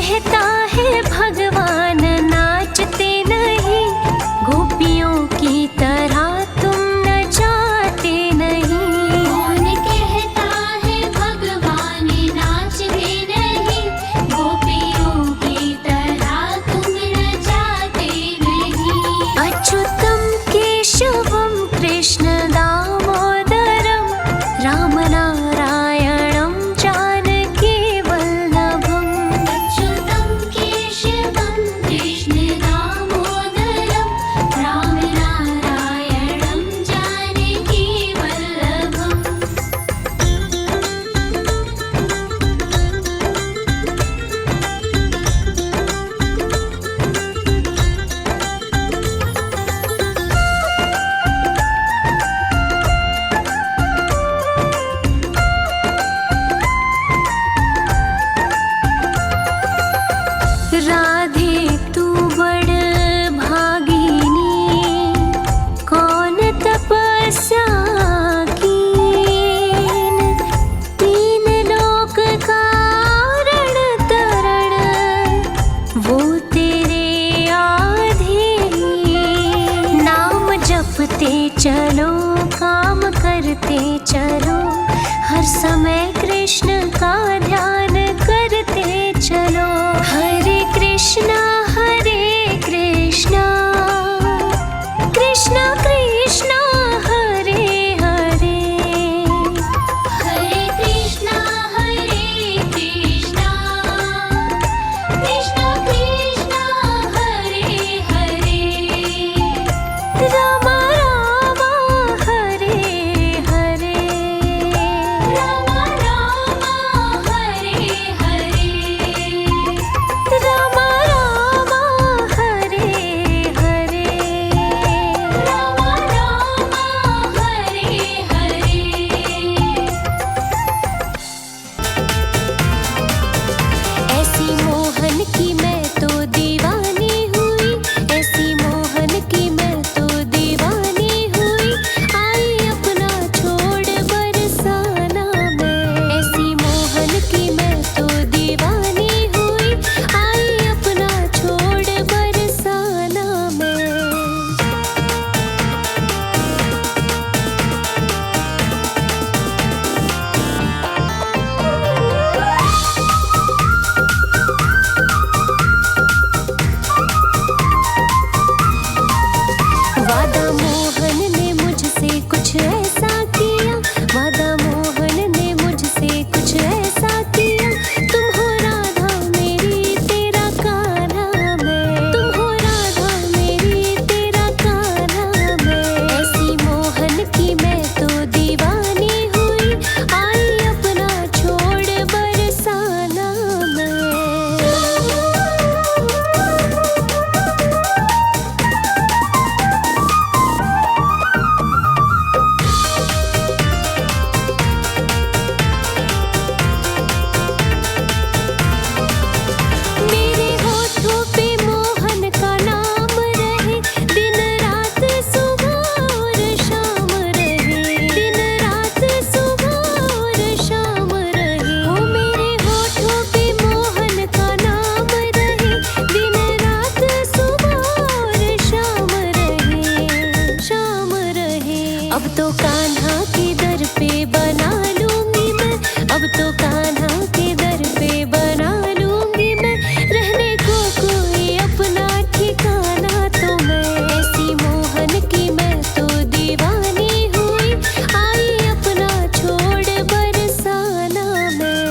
कहता है भगवान नाचते नहीं, गोपियों की तरह तुम नचाते नहीं। कौन कहता है भगवान नाचते नहीं, गोपियों की तरह तुम नचाते नहीं। अच्युतम केशवम कृष्ण दामोदरम, राम नारायणम जानकी वल्लभम। अच्युतं केशवं कृष्ण दामोदरं, राम नारायणं जानकी वल्लभम्। राधे तू बड़ भागिनी, कौन तपस्या कीन, तीन लोक कारण तरण, वो तेरे आधीन। नाम जपते चलो काम करते चलो, हर समय कृष्ण का ध्यान करते चलो। हरे कृष्णा कृष्णा कृष्णा हरे हरे। हरे कृष्णा कृष्णा कृष्णा हरे हरे। राम राम हरे हरे, राम राम हरे हरे। राम राम हरे हरे। राम राम हरे हरे। ऐसी मोहन की मैं तो दीवानी हुई, ऐसी मोहन की मैं तो दीवानी हुई, आई अपना छोड़ बरसाना मैं। ऐसी मोहन की मैं तो दीवानी हुई, आई अपना छोड़ बरसाना मैं। वादा मोहन ने मुझसे कुछ ऐसा किया, वादा मोहन ने मुझसे कुछ ऐसा किया। तुम हो राधा मेरी तेरा कान्हा मैं, तुम हो राधा मेरी तेरा कान्हा मैं। ऐसी मोहन की मैं तो दीवानी हुई, आई अपना छोड़ बरसाना मैं। मेरे होठों पे मोहन का नाम रहे, दिन रात सुबह और शाम रहे, दिन रात सुबह और शाम रहे। हो मेरे होठों पे मोहन का नाम रहे, दिन रात सुबह और शाम रहे, शाम रहे। अब तो कान्हा के दर पे बना लूंगी मैं, अब तो कान्हा के दर पे बना लूंगी मैं, रहने को कोई अपना ठिकाना तो मैं। ऐसी मोहन की मैं तो दीवानी हुई, आई अपना छोड़ बरसाना मैं।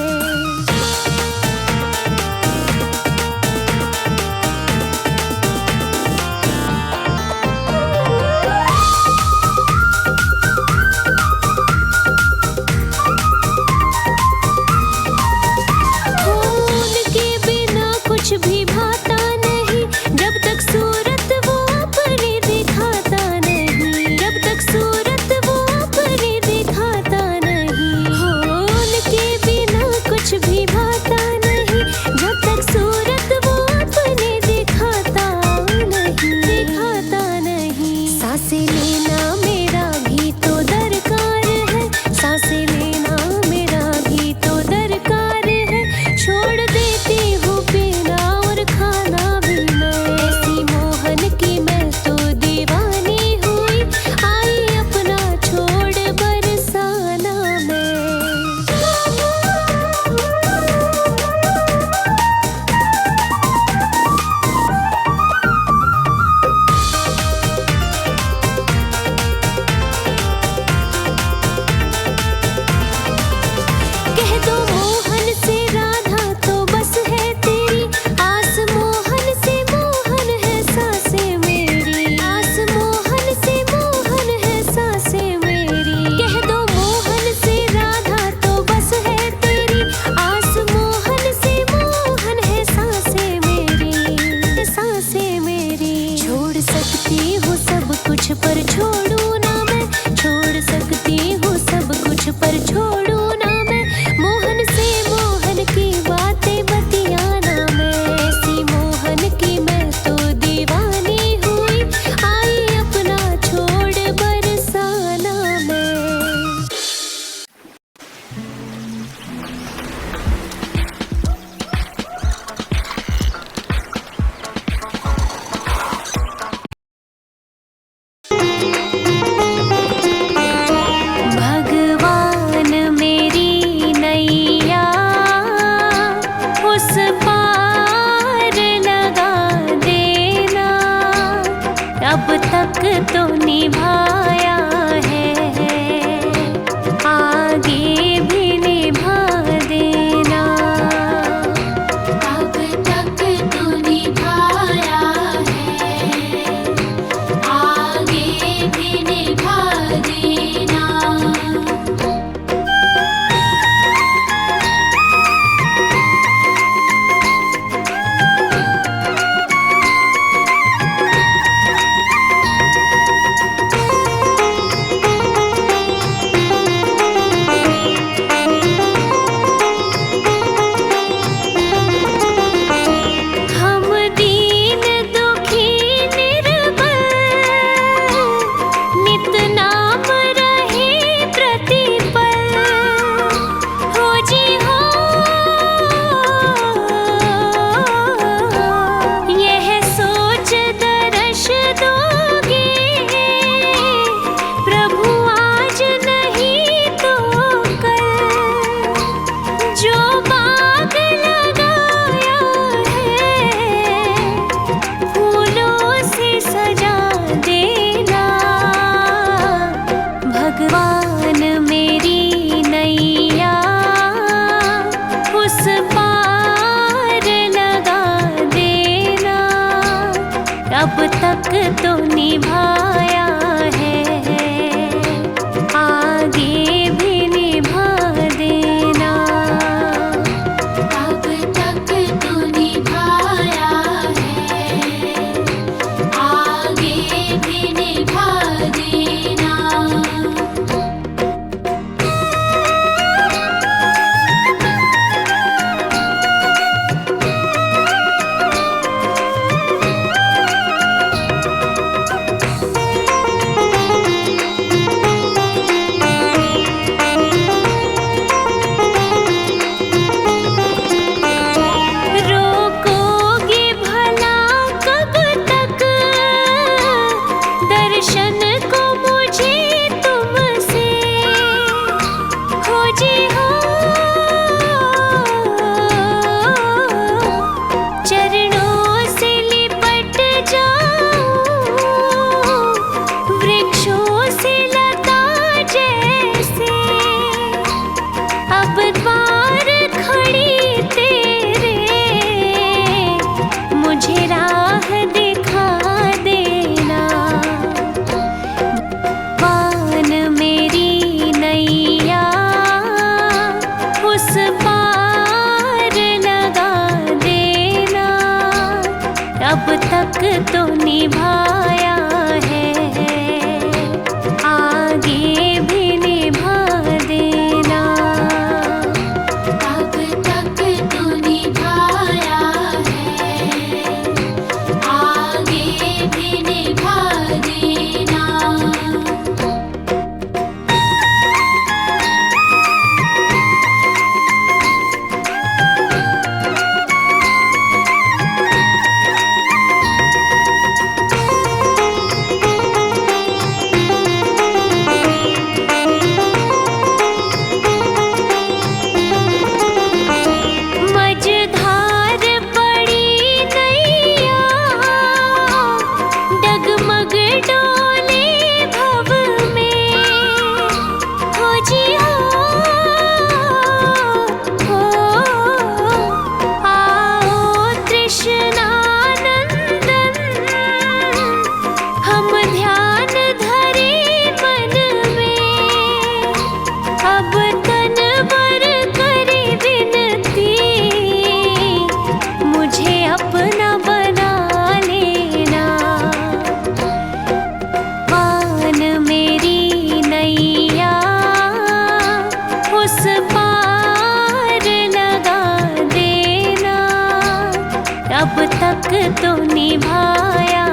निभाया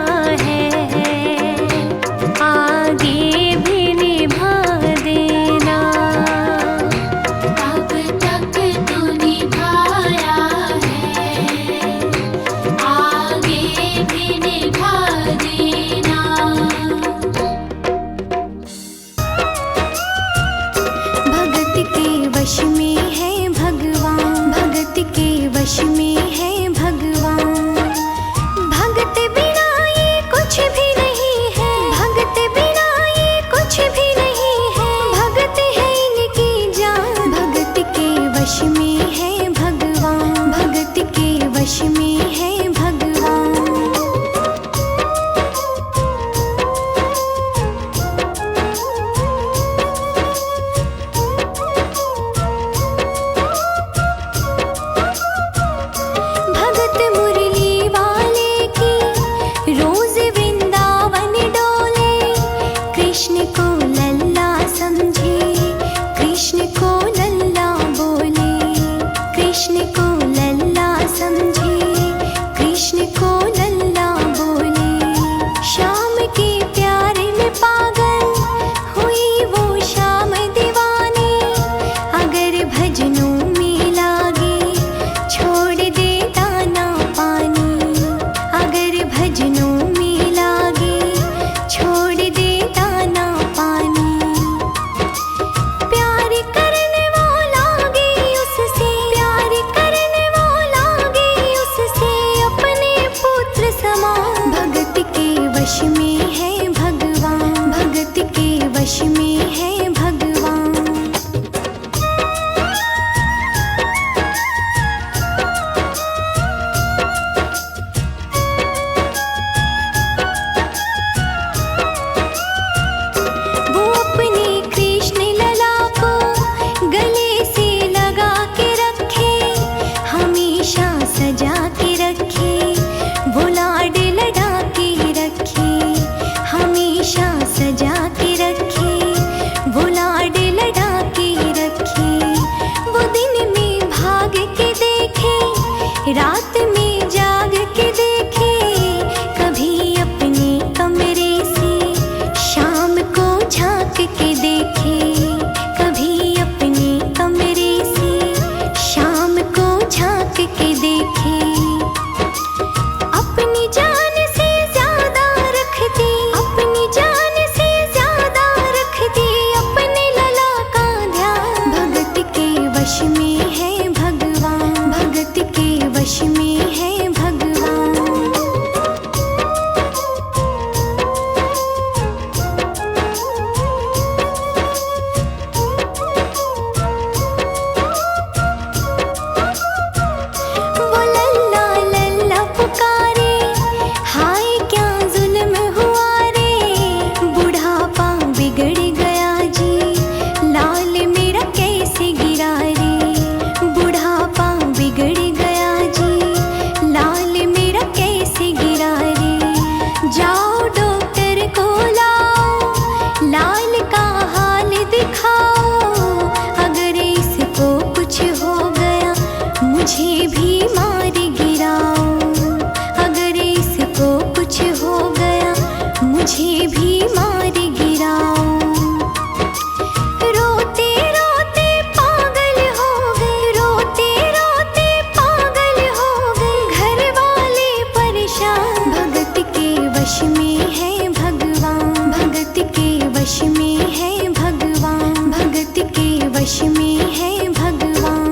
है, आगे भी निभा देना। अब तक तो निभाया है, आगे भी निभा देना। भगत के वश में है भगवान, भगत के वश में है भगवान। भगत बिना ये कुछ भी नहीं है, भगत बिना ये कुछ भी नहीं है। भगत है इनकी जान, भगत के वश में है भगवान, भगत के वश में है भगवान। भगत मुरली वाले की रोज वृंदावन डोले, कृष्ण को लल्ला समझे, कृष्ण को लल्ला बोले, कृष्ण को लल्ला समझे, कृष्ण को लल्ला बोले। शाम के प्यार में पागल हुई वो शाम दीवानी, अगर भजनों में लागे छोड़ दे दाना पानी, अगर भजनों में लागे छोड़ दे दाना पानी। प्यार करने वाला गे उससे, प्यार करने वाला गे उससे, अपने पुत्र समान। भगत के वश में है भगवान, भगत के वश में है भगवान। वो अपने कृष्ण लला को गले से लगा के रखे, हमेशा सजा के रखे, वो लाड लड़ा के रखे, हमेशा सजा के रखे, वो लाड लड़ा के रखे। वो दिन में भाग के देखे, रात में जाग के देखे, कभी अपने कमरे से शाम को झांक के देखे, कभी अपने कमरे से शाम को झांक के देखे। अपनी जान से ज्यादा रखती, अपनी जान से ज्यादा रखती, अपने लला का ध्यान। भगत के वश में है भगवान, भगत के वश में है भगवान। वो लल्ला लल्ला पुकारे, हाय क्या जुल्म हुआ रे, बुढ़ापा बिगड़ गया जी, लाल मेरा कैसे गिरा रे, बुढ़ापा बिगड़ गया जी, लाल मेरा कैसे गिरा रे। जाओ डॉक्टर को लाओ, लाल का हाल दिखाओ, अगर इसको कुछ हो गया मुझे भी मार गिराओ, अगर इसको कुछ हो गया मुझे भी मार गिराओ। रोते रोते पागल हो गए, रोते रोते पागल हो गए, घर वाले परेशान। भगत के वश में है भगवान, भगत के वश में है भगवान, भगत के वश में है भगवान।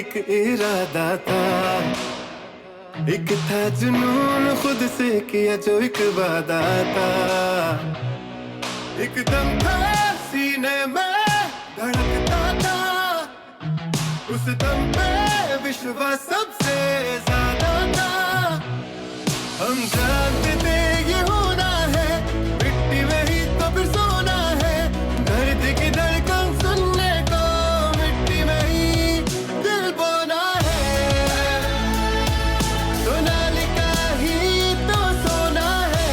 एक इरादा था, एक था जुनून खुद से किया जो एक वादा था, एक दम था सीने में धड़कता था, उस दम पे विश्वास सबसे ज्यादा था। हम जानते थे ये होना है, मिट्टी में ही तो फिर सोना है। धरती की धड़कन सुनने को मिट्टी में ही दिल बोना है। सोनालिका ही तो सोना है,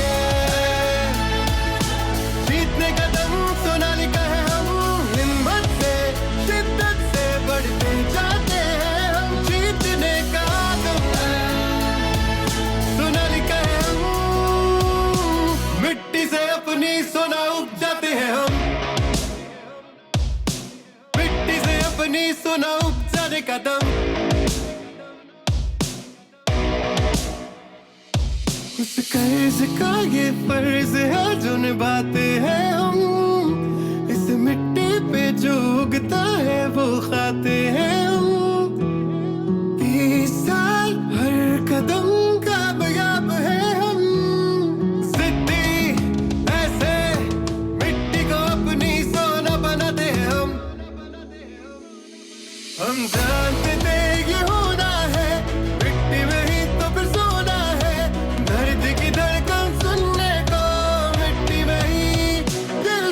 जीतने का दम सोनालिका है। हम हिम्मत से शिद्दत से बढ़ते जाते हैं, हम जीतने का दम सोनालिका है। हम मिट्टी से अपनी सोना उपजाते हैं, हम मिट्टी से अपनी सोना उपजाने का दम। उस कर्ज का ये फर्ज है जो निभाते हैं हम, इस मिट्टी पे जो उगता है वो खाते हैं हम। 30 साल हर कदम कामयाब है हम, जिद्दी ऐसे मिट्टी को अपनी सोना बनाते हैं हम। हम जानते थे ये होना है, मिट्टी में ही तो फिर सोना है। धरती की धड़कन सुनने को मिट्टी में ही दिल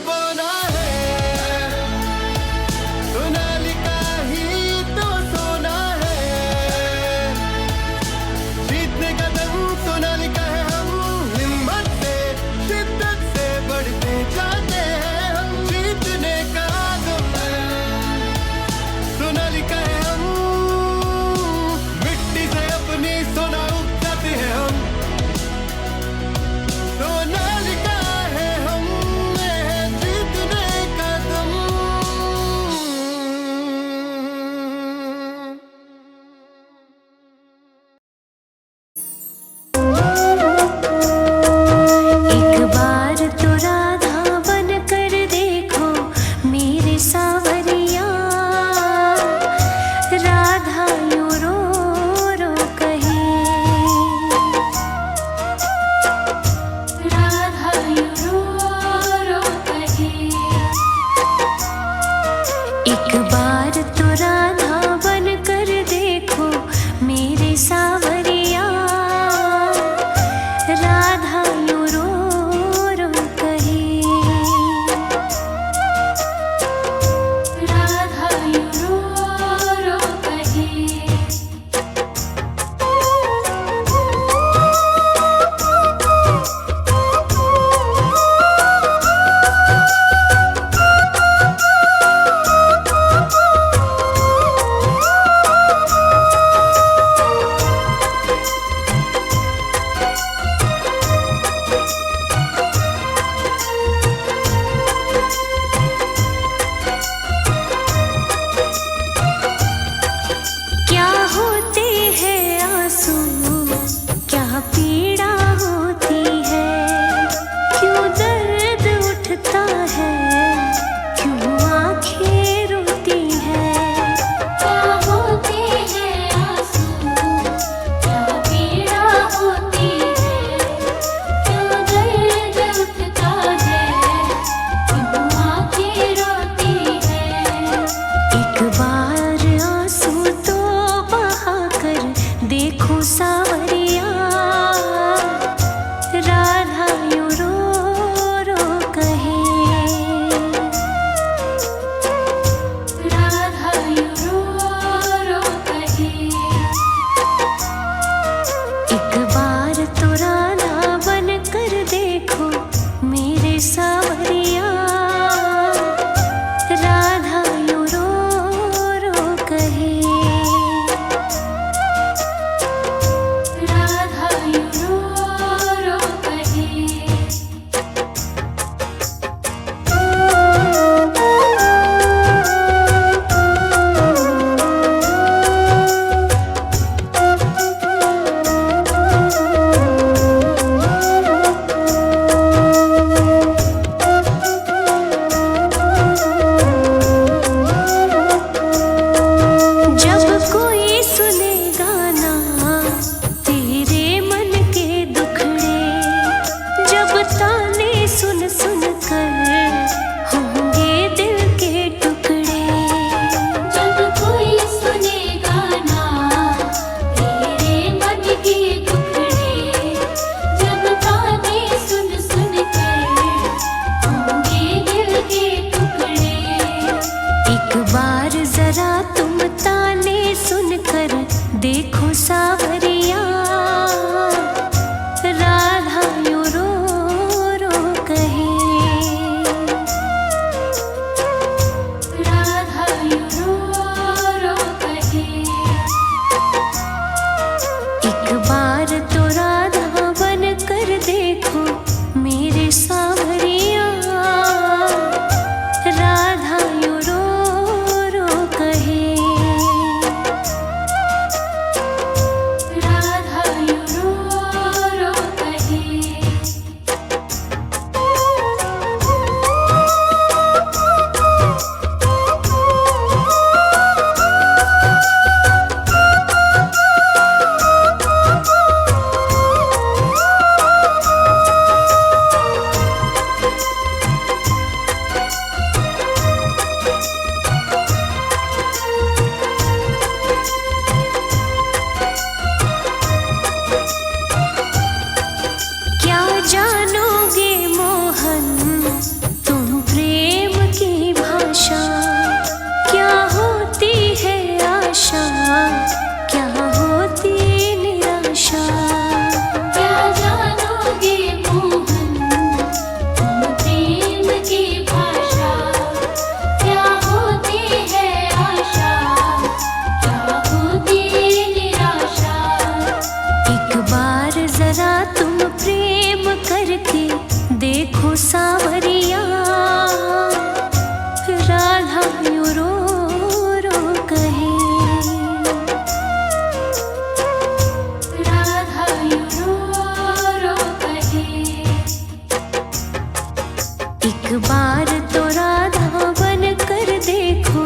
बार तो राधा बन कर देखो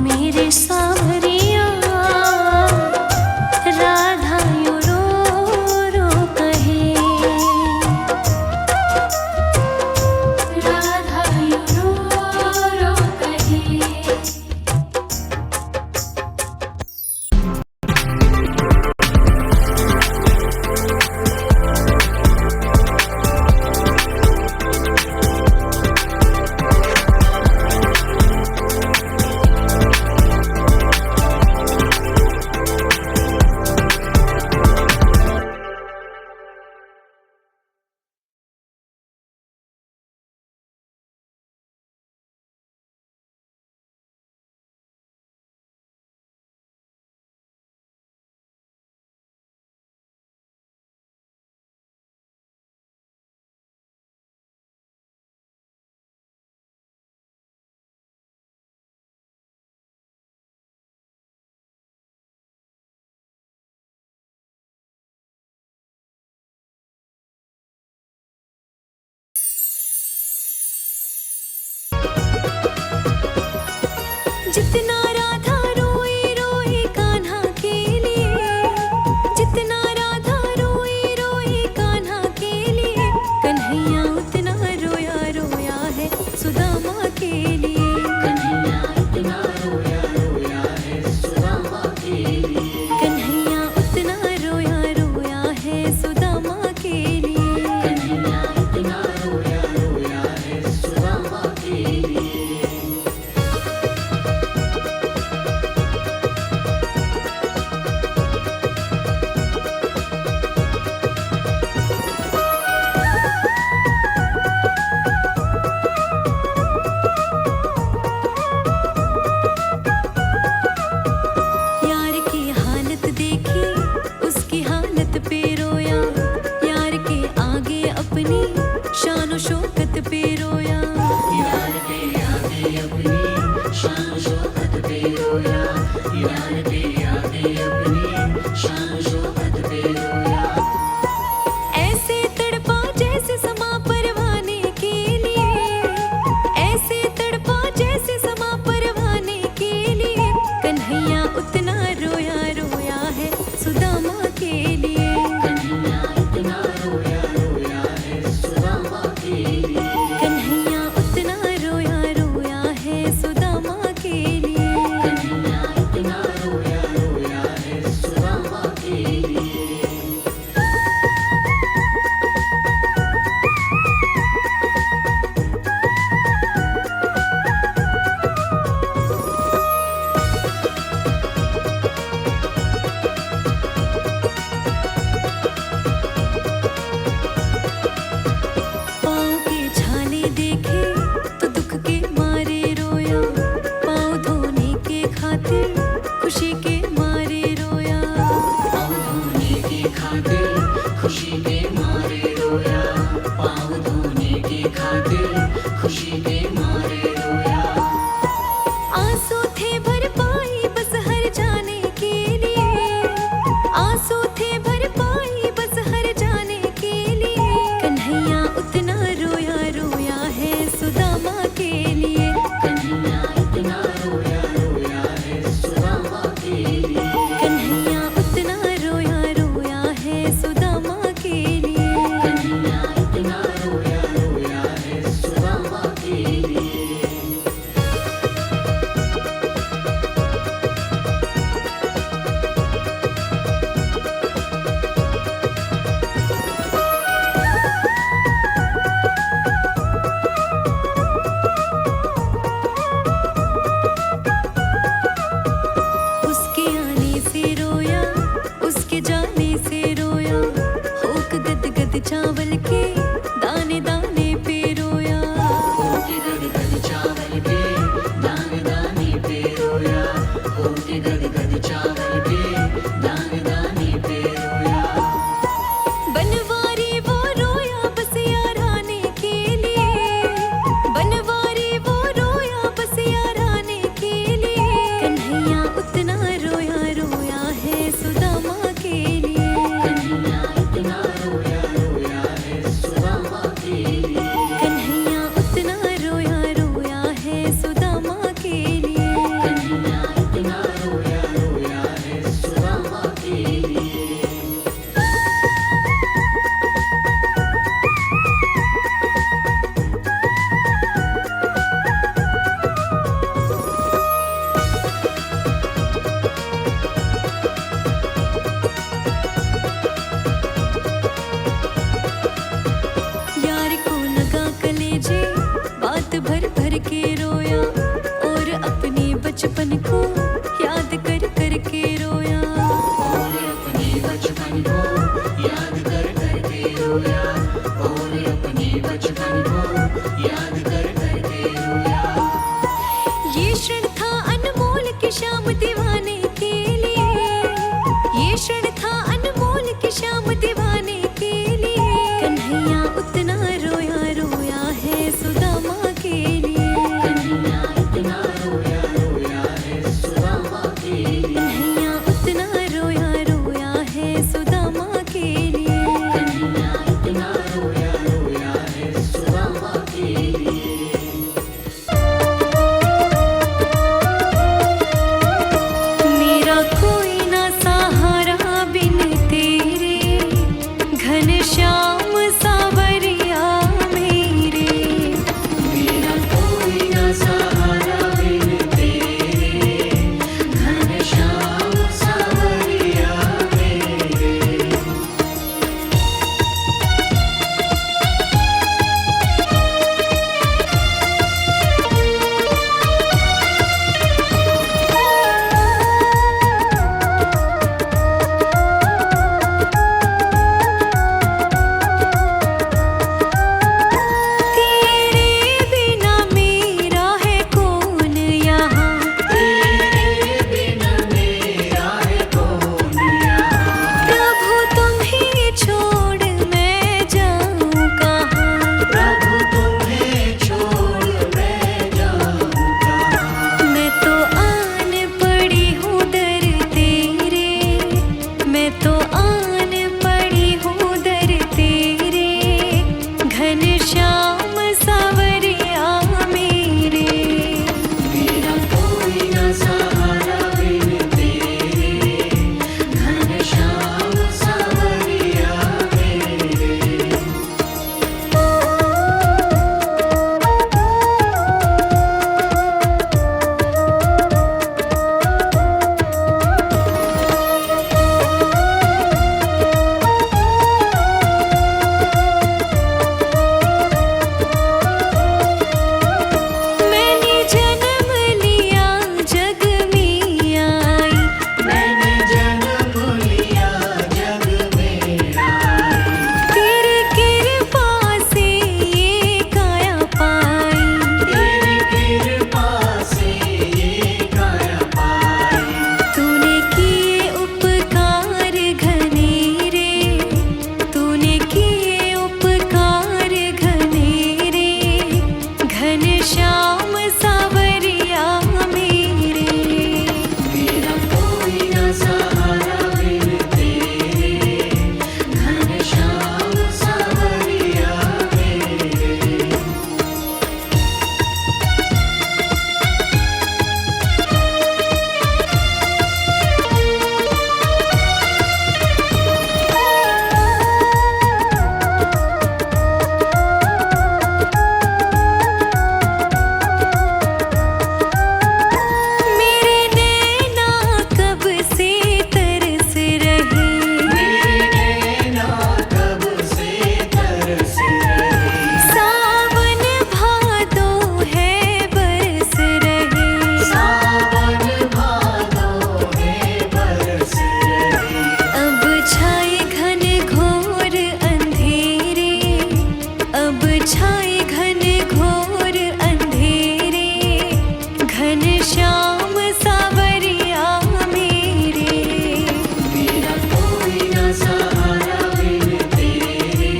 मेरे सावरिया। राधा यूं रो रो कहे, राधा यूं रो रो कहे। जितना राधा रोई रोई कान्हा के लिए, जितना राधा रोई रोई कान्हा के लिए, कन्हैया उतना रोया रोया है सुदामा के लिए। कन्हैया इतना रोया रोया है सुदामा के लिए। कन्हैया उतना रोया रोया है सुदामा के लिए। कन्हैया इतना रोया रोया है सुदामा के लिए। यार की हालत देखी उसकी हालत पे रोया, यार के आगे अपनी शान शौकत पे रोया। यार के आगे अपनी शान शौकत पे रोया। यार के आगे अपनी शान शौकत पे रोया। ऐसे तड़पा जैसे समा परवाने के लिए, ऐसे तड़पा जैसे समा परवाने के लिए, कन्हैया उतना रोया रोया है सुदामा के लिए। कन्हैया इतना रोया रोया है सुदामा के लिए। कन्हैया उतना रोया रोया है सुदामा के लिए। कन्हैया इतना रोया रोया है सुदामा के लिए। पाँव के छाले देखे तो दुख के मारे रोया, पाँव धोने के खातिर खुशी के मारे रोया। पाँव धोने की खातिर खुशी के मारे रोया। पाँव धोने की खातिर खुशी के मारे रोया। आंसू थे भर पाई बस हर जाने के लिए, आंसू थे भर पाई बस हर जाने के लिए, कन्हैया उतना रोया रोया है सुदामा के लिए। कन्हैया इतना रोया रोया है सुदामा के लिए। कन्हैया उतना रोया रोया है सुदामा के लिए। कन्हैया इतना रोया रोया है सुदामा के लिए। उसके आने से रोया, उसके जाने से रोया, होक गद गद चावल के दाने दाने पे रोया। होके गद गद चावल के दाने दाने पे रोया। होके गद गद चावल के दाने दाने पे रोया। बनवारी वो रोया बस यार आने के लिए, बनवारी वो रोया बस यार आने के लिए, कन्हैया उतना रोया रोया है सुदामा के लिए। कन्हैया इतना रोया रोया श्याम सावरिया मेरे। मेरा कोई ना सहारा बिन तेरे,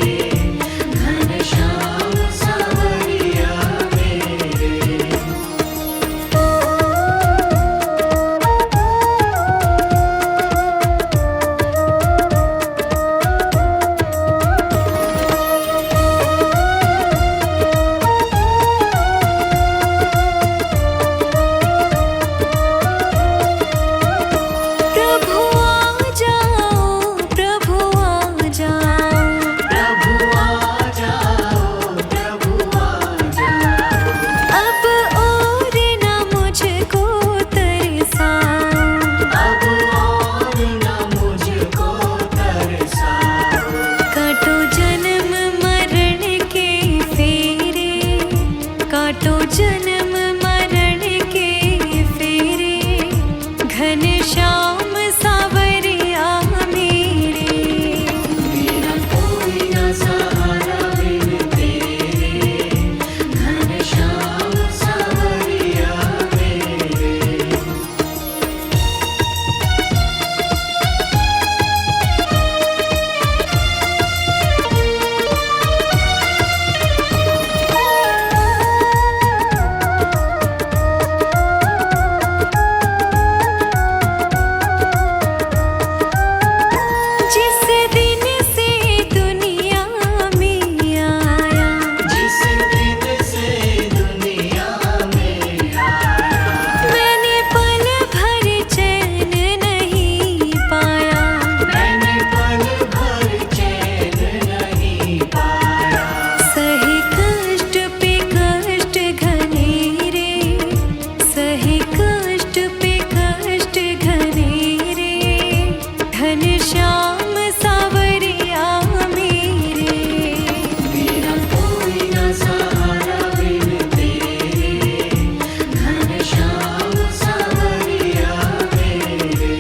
घनश्याम सावरिया मेरे। प्रभु आ जाओ, प्रभु आ जाओ, प्रभु आ जाओ, प्रभु आ जाओ। अब और न मुझको तरसाओ। अब और ना मुझको तरसाओ। काटो जन्म मरण के फेरे, काटो जन्म मरण के फेरे, घनश्याम सावरिया मेरे। मेरा कोई ना सहारा बिन तेरे, घनश्याम सावरिया मेरे। जिस दिन से दुनिया में आया, जिस दिन से दुनिया में आया, मैंने पल भर चैन नहीं पाया। मैंने पल भर चैन नहीं पाया। सही कष्ट पे कष्ट घनेरे, सही कष्ट पे कष्ट घनेरे, घनश्याम सावरिया मेरे। मेरा कोई ना सहारा बिन तेरे, घनश्याम सावरिया मेरे।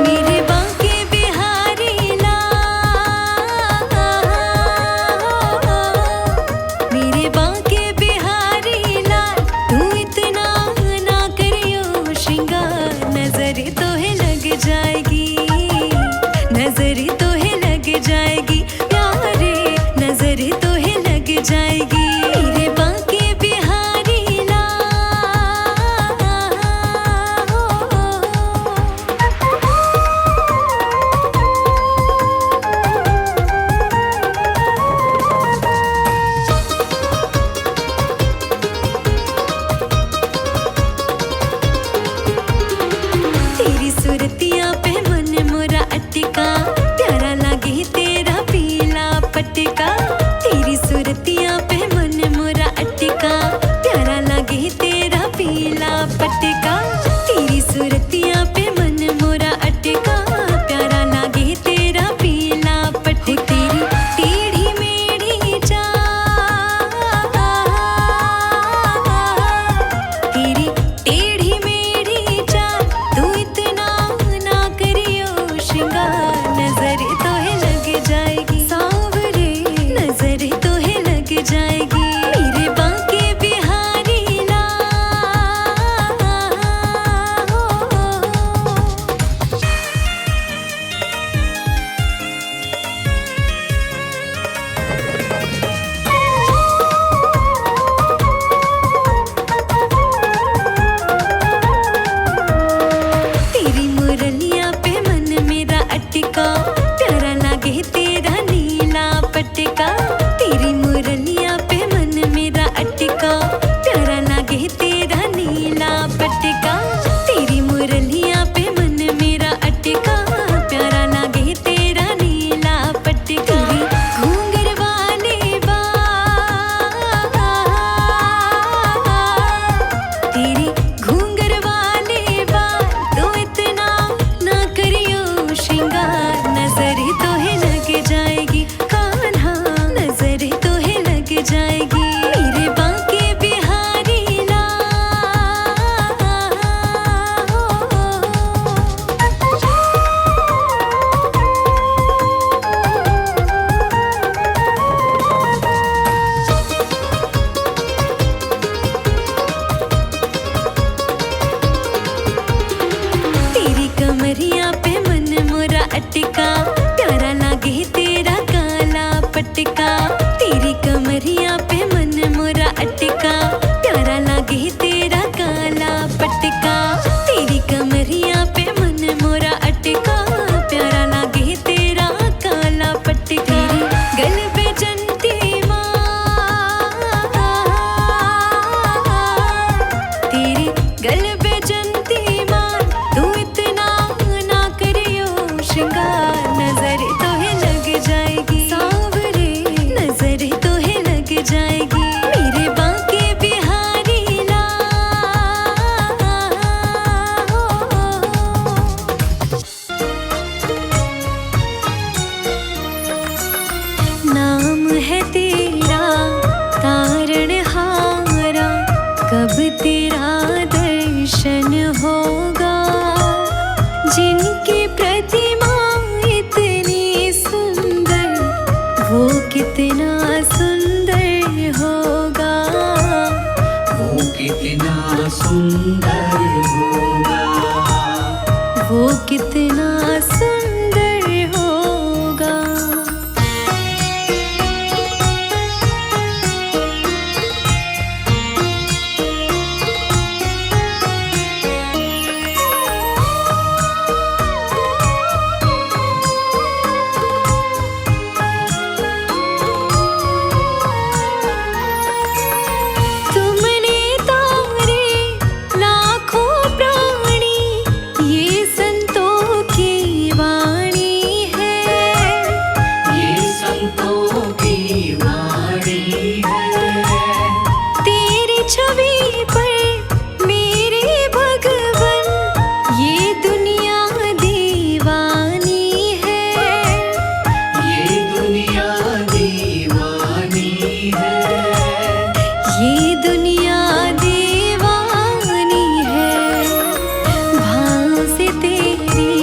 मेरे बांके बिहारी लाल, मेरे बांके बिहारी लाल, तू इतना ना करियो श्रृंगार। नजर तो है लग जाएगी, नजर तो है लग जाएगी प्यारे, नजर तो है लग जाएगी। मेरे बांके बिहारी लाल। तेरी सूरतिया पे मन मोरा अटका, प्यारा लागे तेरा पीला पटका। तेरी सूरतिया पे मन मोरा अटका, प्यारा लागे तेरा पीला पटका। तेरी सूरतिया पे मन मोरा अटका, प्यारा लागे तेरा पीला पटका। तेरी टेढ़ी मेढ़ी चाल, तेरी टेढ़ी मेढ़ी चाल, तू इतना ना करियो श्रृंगार। नजर तो है लग जाएगी सांवरे, नजर तो है लग जाएगी। मेरे बांके बिहारी लाल। तेरी मुरलिया पे मन मेरा अटका, प्यारा लागे तेरा नीला पटका। तेरी मुरलिया पे मन मेरा अटका, प्यारा लागे तेरा नीला पटका। तेरी मुरलिया पे मन मेरा अटका, प्यारा लागे तेरा नीला पटका। तेरी घूंघर वाले बाल, तेरी घूंघर वाले बाल, तो इतना ना करियो श्रृंगार। नजर तो है लग जाएगी कान्हा, नजर तो है लग जाएगी। मेरे बांके बिहारी लाल। जाएगी मेरे बांके बिहारी लाल। नाम है तेरा तारणहारा, कब तेरा दर्शन होगा। जिनकी प्रतिमा इतनी सुंदर, वो कितना सुंदर होगा। वो कितना सुंदर होगा। वो कितना सुंदर होगा। तुमने तारे लाखों प्राणी, ये संतों की वाणी है। ये संतों की वाणी है। तेरी छवि पर मेरे भगवन, ये दुनिया दीवानी है। ये दुनिया दीवानी है। ये दुनिया दीवानी है। भाव से तेरी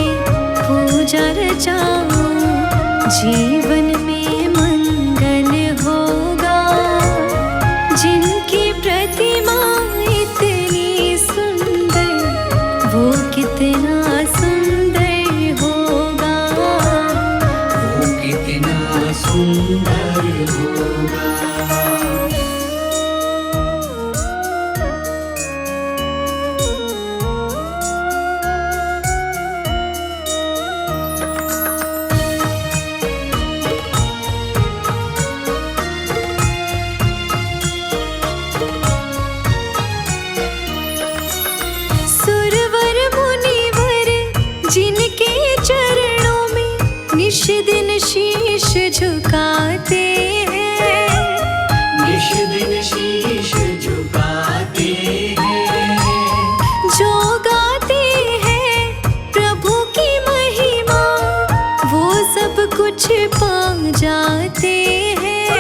पूजा रचाऊं, जीवन में मंगल होगा। जिनकी प्रतिमा इतनी सुंदर, वो कितना सुंदर होगा। वो कितना सुंदर होगा। सुरवर मुनिवर जिनके चरणों में निश दिन शीश झुकाते हैं। निश दिन शीश झुकाते हैं। जो गाते हैं प्रभु की महिमा, वो सब कुछ पा जाते हैं।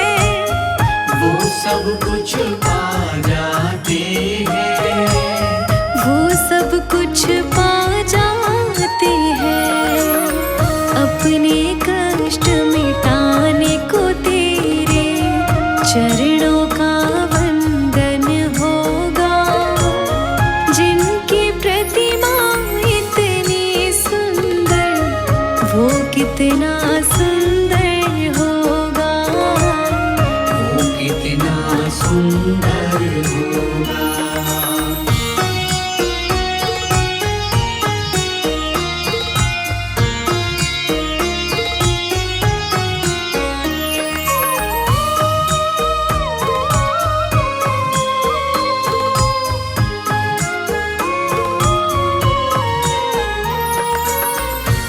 वो सब कुछ पा जाते हैं। वो सब कुछ पा जाते हैं। अपने कष्ट मिटाने को तेरे चरणों का वंदन होगा। जिनकी प्रतिमा इतनी सुंदर, वो कितना सुंदर होगा। वो कितना सुंदर होगा।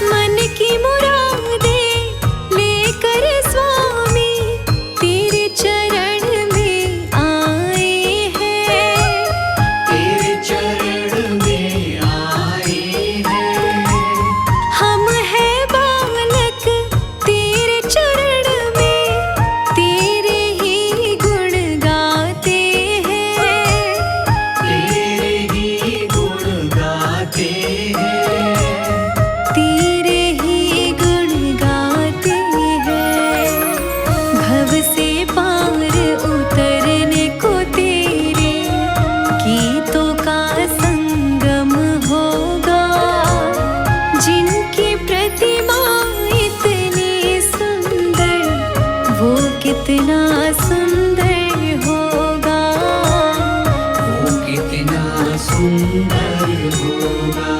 मन की मुरादें लेकर स्वामी तेरे चरण में आए हैं। तेरे चरण में आए हैं। हम हैं बालक तेरे चरण में, तेरे ही गुण गाते हैं। तेरे ही गुण गाते हैं। तेरे ही गुण गाते हैं। भव से पार उतरने को तेरे गीतों का संगम होगा। जिनकी प्रतिमा इतनी सुंदर, वो कितना सुंदर होगा। वो कितना सुंदर होगा।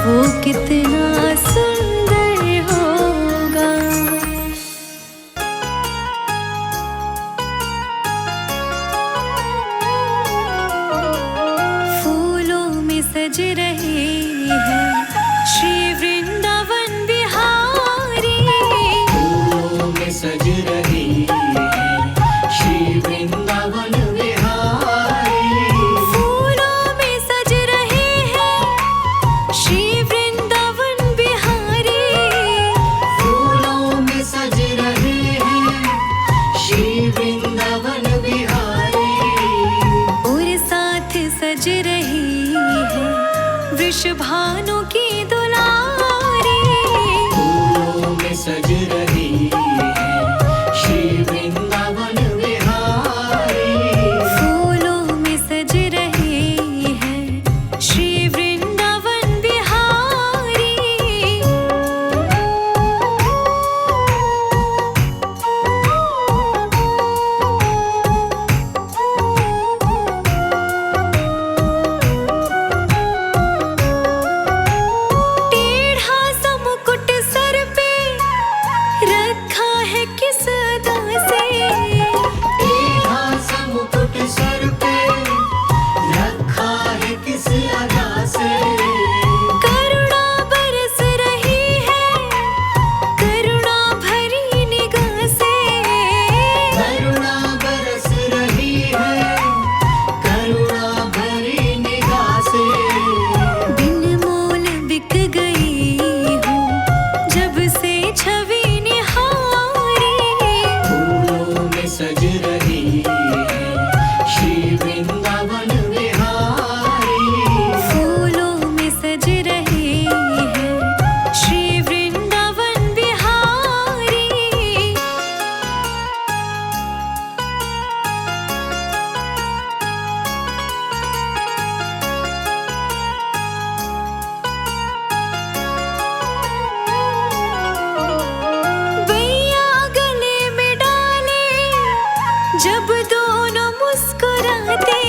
वो कितना सुंदर होगा। फूलों में सज रहे हैं श्री वृंदावन बिहारी। फूलों में सज रही है है श्री वृंदावन बिहारी। फूलों में सज रहे हैं श्री वृंदावन बिहारी। भैया गले में डाले जब दोनों मुस्कुराते,